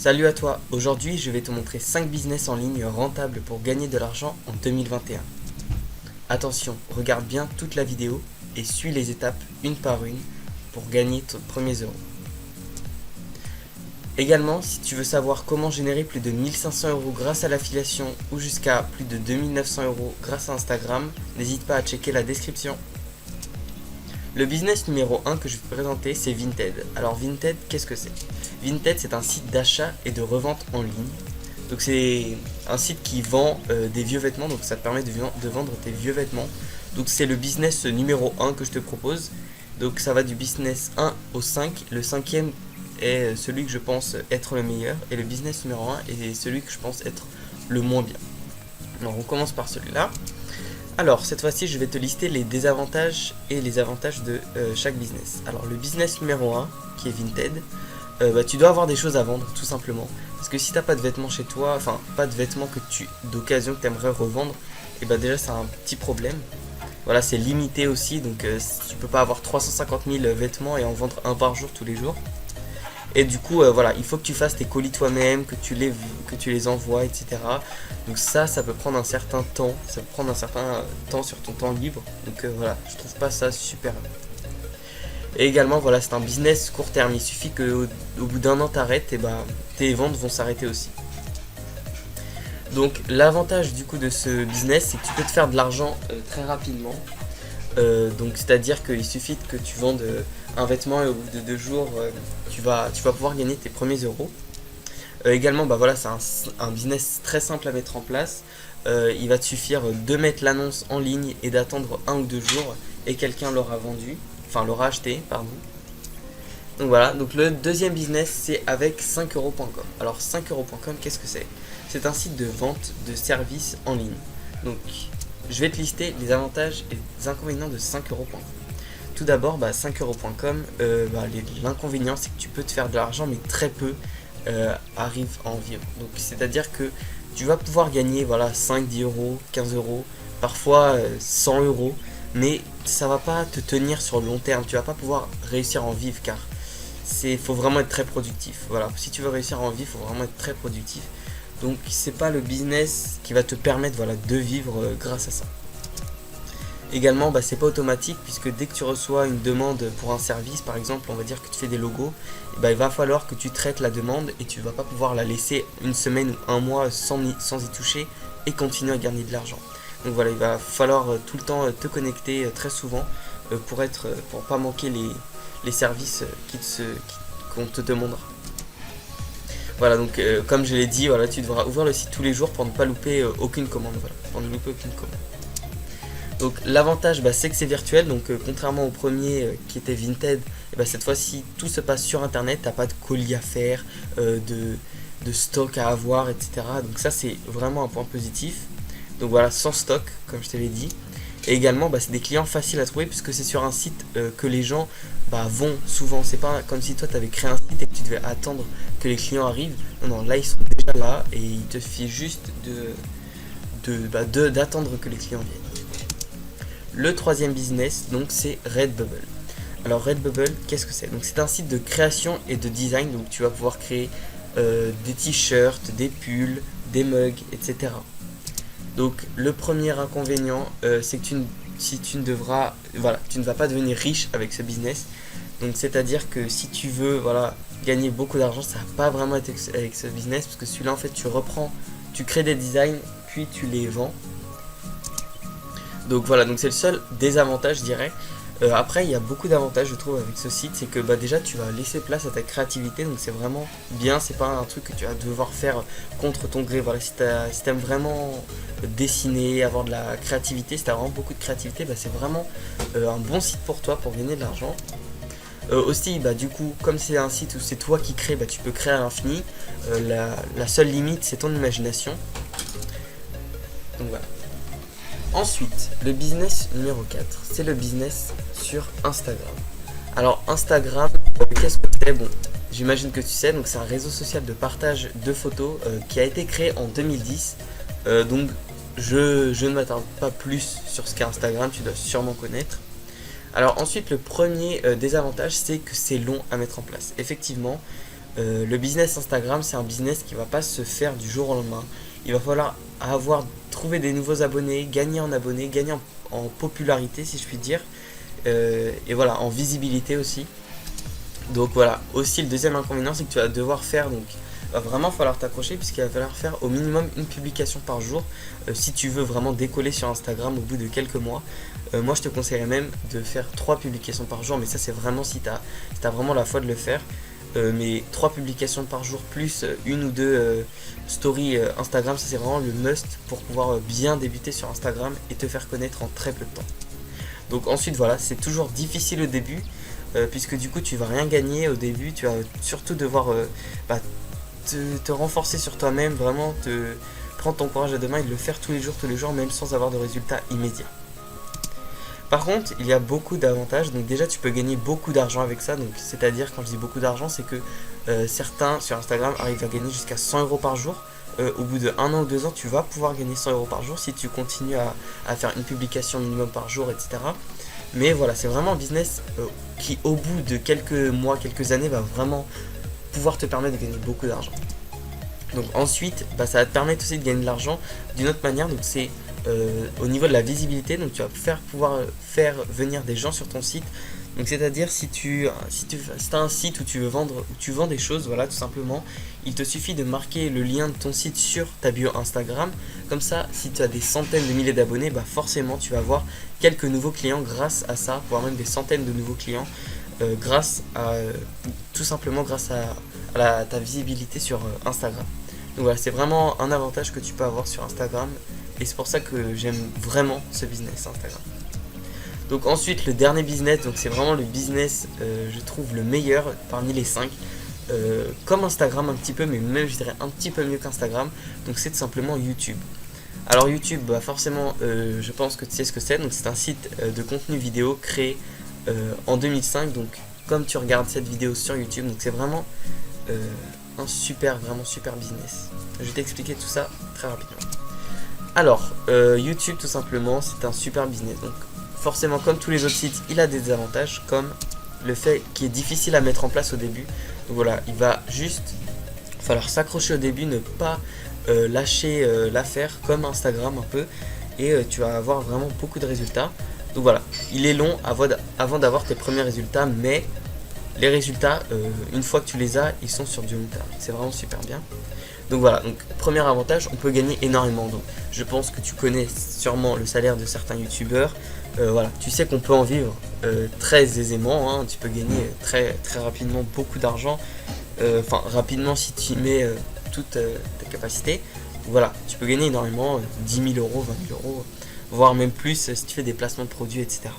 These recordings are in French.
Salut à toi, aujourd'hui je vais te montrer 5 business en ligne rentables pour gagner de l'argent en 2021. Attention, regarde bien toute la vidéo et suis les étapes une par une pour gagner ton premier euro. Également, si tu veux savoir comment générer plus de 1500 euros grâce à l'affiliation ou jusqu'à plus de 2900 euros grâce à Instagram, n'hésite pas à checker la description. Le business numéro 1 que je vais te présenter, c'est Vinted. Alors Vinted, qu'est-ce que c'est? Vinted, c'est un site d'achat et de revente en ligne. Donc c'est un site qui vend des vieux vêtements, donc ça te permet de vendre tes vieux vêtements. Donc c'est le business numéro 1 que je te propose. Donc ça va du business 1 au 5. Le cinquième est celui que je pense être le meilleur. Et le business numéro 1 est celui que je pense être le moins bien. Alors on commence par celui-là. Alors cette fois-ci je vais te lister les désavantages et les avantages de chaque business. Alors le business numéro 1 qui est Vinted, tu dois avoir des choses à vendre tout simplement. Parce que si t'as pas de vêtements chez toi, enfin pas de vêtements d'occasion que tu aimerais revendre, et déjà c'est un petit problème. Voilà, c'est limité aussi, donc tu peux pas avoir 350 000 vêtements et en vendre un par jour tous les jours. Et du coup, voilà, il faut que tu fasses tes colis toi-même, que tu les envoies, etc. Donc ça peut prendre un certain temps. Ça peut prendre un certain temps sur ton temps libre. Donc voilà, je trouve pas ça super. Et également, voilà, c'est un business court terme. Il suffit qu'au bout d'un an, t'arrêtes et tes ventes vont s'arrêter aussi. Donc l'avantage du coup de ce business, c'est que tu peux te faire de l'argent très rapidement. Donc c'est-à-dire qu'il suffit que tu vendes un vêtement et au bout de 2 jours tu vas pouvoir gagner tes premiers euros. Également voilà, c'est un business très simple à mettre en place. Il va te suffire de mettre l'annonce en ligne et d'attendre 1 ou 2 jours et quelqu'un l'aura vendu, enfin l'aura acheté, pardon. Donc voilà, donc le deuxième business c'est avec 5euros.com. Alors 5euros.com, qu'est-ce que c'est? C'est un site de vente de services en ligne. Donc je vais te lister les avantages et les inconvénients de 5euros.com. Tout d'abord, 5euros.com, l'inconvénient c'est que tu peux te faire de l'argent mais très peu arrivent à en vivre. Donc c'est-à-dire que tu vas pouvoir gagner 5, 10 euros, 15 euros, parfois 100 euros, mais ça va pas te tenir sur le long terme. Tu vas pas pouvoir réussir à en vivre car faut vraiment être très productif. Voilà, si tu veux réussir à en vivre, il faut vraiment être très productif. Donc c'est pas le business qui va te permettre de vivre grâce à ça. Également, c'est pas automatique puisque dès que tu reçois une demande pour un service, par exemple, on va dire que tu fais des logos, il va falloir que tu traites la demande et tu vas pas pouvoir la laisser une semaine ou un mois sans y toucher et continuer à gagner de l'argent. Donc voilà, il va falloir tout le temps te connecter très souvent pour pas manquer les services qu'on te demandera. Voilà, donc comme je l'ai dit, voilà, tu devras ouvrir le site tous les jours pour ne pas louper aucune commande. Voilà, pour ne louper aucune commande. Donc l'avantage, c'est que c'est virtuel. Donc contrairement au premier qui était Vinted, cette fois-ci tout se passe sur internet. T'as pas de colis à faire, de stock à avoir, etc. Donc ça c'est vraiment un point positif. Donc voilà, sans stock comme je t'avais dit. Et également c'est des clients faciles à trouver puisque c'est sur un site que les gens vont souvent. C'est pas comme si toi tu avais créé un site et que tu devais attendre que les clients arrivent. Non, là ils sont déjà là et il te suffit juste d'attendre que les clients viennent. Le troisième business, donc c'est Redbubble. Alors Redbubble, qu'est-ce que c'est? Donc c'est un site de création et de design. Donc tu vas pouvoir créer des t-shirts, des pulls, des mugs, etc. Donc le premier inconvénient, c'est que tu ne vas pas devenir riche avec ce business. Donc c'est-à-dire que si tu veux gagner beaucoup d'argent, ça va pas vraiment être avec ce business parce que celui-là en fait tu crées des designs puis tu les vends. Donc voilà, donc c'est le seul désavantage je dirais. Après il y a beaucoup d'avantages je trouve avec ce site, c'est que déjà tu vas laisser place à ta créativité, donc c'est vraiment bien, c'est pas un truc que tu vas devoir faire contre ton gré. Voilà, si t'aimes vraiment dessiner, avoir de la créativité, si t'as vraiment beaucoup de créativité, c'est vraiment un bon site pour toi pour gagner de l'argent. Aussi du coup comme c'est un site où c'est toi qui crée, tu peux créer à l'infini. La seule limite c'est ton imagination. Donc voilà. Ensuite, le business numéro 4, c'est le business sur Instagram. Alors Instagram, qu'est-ce que c'est? Bon, j'imagine que tu sais, donc c'est un réseau social de partage de photos qui a été créé en 2010. Donc je ne m'attarde pas plus sur ce qu'est Instagram, tu dois sûrement connaître. Alors ensuite, le premier désavantage, c'est que c'est long à mettre en place. Effectivement, Le business Instagram, c'est un business qui va pas se faire du jour au lendemain. Il va falloir trouver des nouveaux abonnés, gagner en abonnés, gagner en popularité si je puis dire, et voilà, en visibilité aussi. Donc voilà, aussi le deuxième inconvénient, c'est que tu vas devoir faire, donc va vraiment falloir t'accrocher puisqu'il va falloir faire au minimum une publication par jour si tu veux vraiment décoller sur Instagram au bout de quelques mois. Moi je te conseillerais même de faire 3 publications par jour, mais ça c'est vraiment si tu as vraiment la foi de le faire. Mais 3 publications par jour plus une ou deux stories Instagram, ça c'est vraiment le must pour pouvoir bien débuter sur Instagram et te faire connaître en très peu de temps. Donc ensuite voilà, c'est toujours difficile au début puisque du coup tu vas rien gagner au début, tu vas surtout devoir te renforcer sur toi-même, vraiment te prendre ton courage à deux mains et de le faire tous les jours, même sans avoir de résultats immédiats. Par contre, il y a beaucoup d'avantages. Donc déjà, tu peux gagner beaucoup d'argent avec ça. Donc c'est-à-dire, quand je dis beaucoup d'argent, c'est que certains sur Instagram arrivent à gagner jusqu'à 100 euros par jour. Au bout de 1 an ou 2 ans, tu vas pouvoir gagner 100 euros par jour si tu continues à faire une publication minimum par jour, etc. Mais voilà, c'est vraiment un business qui, au bout de quelques mois, quelques années, va vraiment pouvoir te permettre de gagner beaucoup d'argent. Donc ensuite, ça va te permettre aussi de gagner de l'argent d'une autre manière. Donc c'est au niveau de la visibilité. Donc tu vas pouvoir faire venir des gens sur ton site. Donc c'est-à-dire si tu as un site où tu vends des choses, voilà, tout simplement, il te suffit de marquer le lien de ton site sur ta bio Instagram. Comme ça, si tu as des centaines de milliers d'abonnés, forcément tu vas avoir quelques nouveaux clients grâce à ça, voire même des centaines de nouveaux clients tout simplement grâce à ta visibilité sur Instagram. Donc voilà, c'est vraiment un avantage que tu peux avoir sur Instagram et c'est pour ça que j'aime vraiment ce business Instagram. Donc ensuite, le dernier business, donc c'est vraiment le business je trouve le meilleur parmi les 5, comme Instagram un petit peu, mais même je dirais un petit peu mieux qu'Instagram. Donc c'est tout simplement YouTube. Alors YouTube, forcément je pense que tu sais ce que c'est. Donc c'est un site de contenu vidéo créé en 2005. Donc comme tu regardes cette vidéo sur YouTube, donc c'est vraiment un vraiment super business. Je vais t'expliquer tout ça très rapidement. Alors YouTube, tout simplement, c'est un super business. Donc forcément, comme tous les autres sites, il a des désavantages, comme le fait qu'il est difficile à mettre en place au début. Donc voilà, il va juste falloir s'accrocher au début, ne pas lâcher l'affaire comme Instagram un peu, et tu vas avoir vraiment beaucoup de résultats. Donc voilà, il est long avant d'avoir tes premiers résultats, mais les résultats, une fois que tu les as, ils sont sur du long terme. C'est vraiment super bien. Donc voilà, donc premier avantage, on peut gagner énormément. Donc je pense que tu connais sûrement le salaire de certains youtubeurs. Voilà, tu sais qu'on peut en vivre très aisément, hein. Tu peux gagner très rapidement beaucoup d'argent. Enfin, rapidement si tu y mets toute ta capacité. Voilà, tu peux gagner énormément, 10 000 euros, 20 000 euros, voire même plus si tu fais des placements de produits, etc.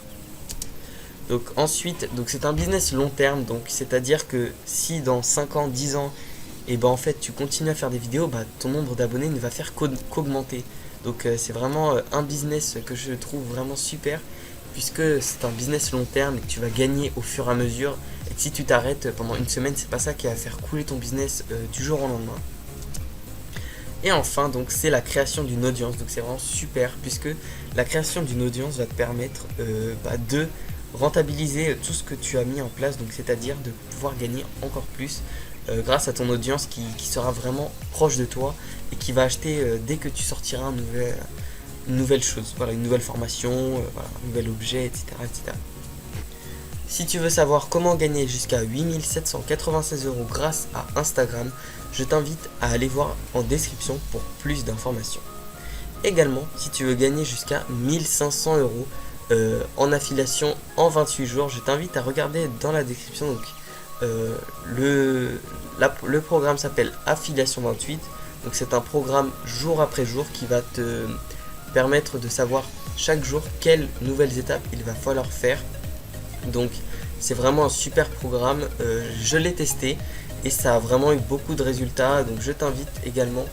Donc ensuite, c'est un business long terme, donc c'est-à-dire que si dans 5 ans, 10 ans, et en fait tu continues à faire des vidéos, ton nombre d'abonnés ne va faire qu'augmenter. Donc c'est vraiment un business que je trouve vraiment super, puisque c'est un business long terme et que tu vas gagner au fur et à mesure. Et que si tu t'arrêtes pendant une semaine, c'est pas ça qui va faire couler ton business du jour au lendemain. Et enfin, donc c'est la création d'une audience. Donc c'est vraiment super, puisque la création d'une audience va te permettre de rentabiliser tout ce que tu as mis en place, donc c'est-à-dire de pouvoir gagner encore plus grâce à ton audience qui sera vraiment proche de toi et qui va acheter dès que tu sortiras une nouvelle chose, voilà, une nouvelle formation, un nouvel objet, etc., etc. Si tu veux savoir comment gagner jusqu'à 8 796 € grâce à Instagram, je t'invite à aller voir en description pour plus d'informations. Également, si tu veux gagner jusqu'à 1500 € en affiliation en 28 jours, je t'invite à regarder dans la description. Donc, le programme s'appelle Affiliation 28. Donc c'est un programme jour après jour qui va te permettre de savoir chaque jour quelles nouvelles étapes il va falloir faire. Donc c'est vraiment un super programme, je l'ai testé et ça a vraiment eu beaucoup de résultats. Donc je t'invite également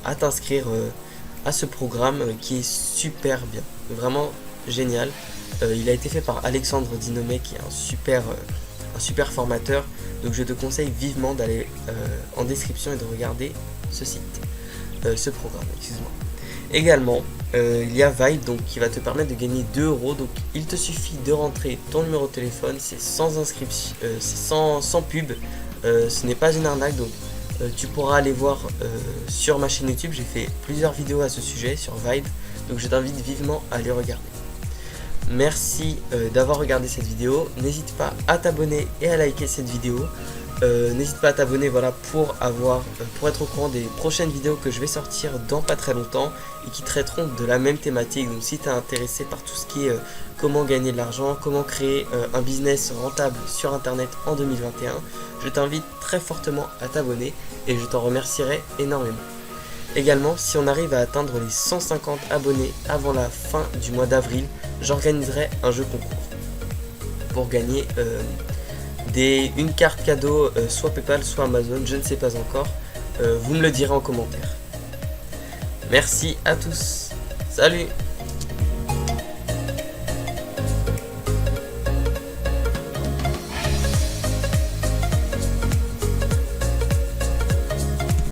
à t'inscrire à ce programme qui est super bien, vraiment génial. Il a été fait par Alexandre Dinomé qui est un super formateur. Donc je te conseille vivement d'aller en description et de regarder ce programme, excuse-moi. Également, il y a Vibe donc, qui va te permettre de gagner 2 €. Donc il te suffit de rentrer ton numéro de téléphone, c'est sans inscription, c'est sans pub. ce n'est pas une arnaque, donc tu pourras aller voir sur ma chaîne YouTube, j'ai fait plusieurs vidéos à ce sujet sur Vibe, donc je t'invite vivement à les regarder. Merci d'avoir regardé cette vidéo, n'hésite pas à t'abonner et à liker cette vidéo. N'hésite pas à t'abonner, voilà, pour être au courant des prochaines vidéos que je vais sortir dans pas très longtemps et qui traiteront de la même thématique. Donc si tu es intéressé par tout ce qui est comment gagner de l'argent, comment créer un business rentable sur internet en 2021, je t'invite très fortement à t'abonner et je t'en remercierai énormément. Également, si on arrive à atteindre les 150 abonnés avant la fin du mois d'avril, j'organiserai un jeu concours pour gagner une carte cadeau, soit PayPal, soit Amazon, je ne sais pas encore. Vous me le direz en commentaire. Merci à tous. Salut!